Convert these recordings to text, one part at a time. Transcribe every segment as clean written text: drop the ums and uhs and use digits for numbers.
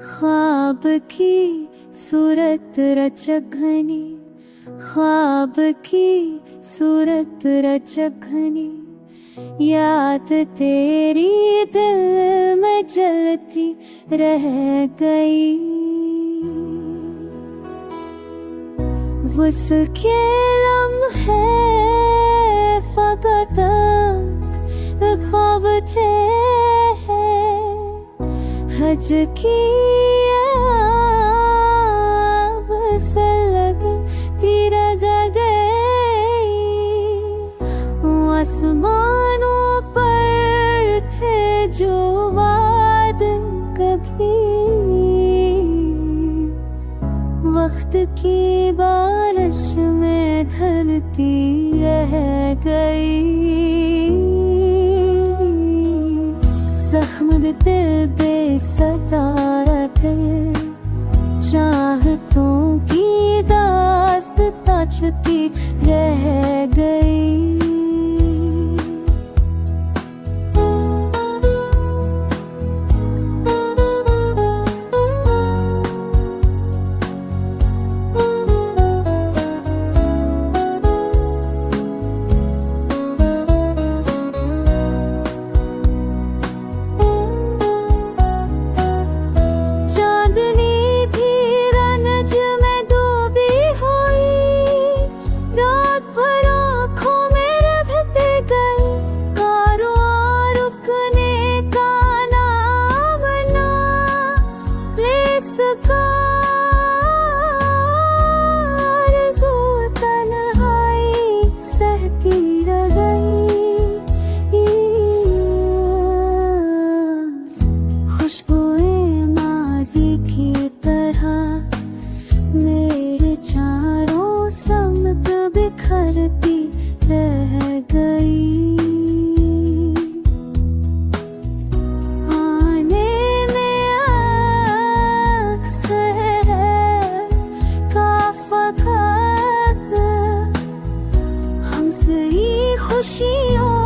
ख्वाब की सूरत रचक घनी, ख्वाब की सूरत रचक घनी, याद तेरी दिल में जलती रह गई। उसके लम्हे फ़क़त ख्वाब थे, हज की आब से लगती रह गई। आसमानों पर थे जो वाद कभी, वक्त की बारिश में ढलती रह गई। जख्म दिल बेसतारा थे, चाहतों की दास्तां छुपी रह गई। की तरह मेरे चारों समत बिखरती रह गई। आने में अक्सर है का फ़क़त हमसे ही खुशियों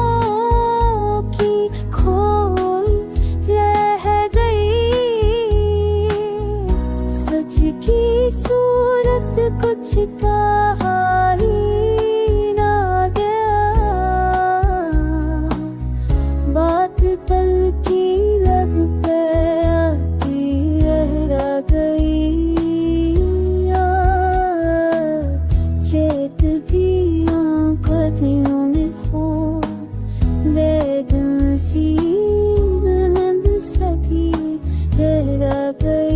की खोई रह गई। सच की सूरत कुछ कहा ही ना गया, बात तल की लब पे आती रह गई। चेत भी आंखों में खो वेदन सी नंद सकी रह गई।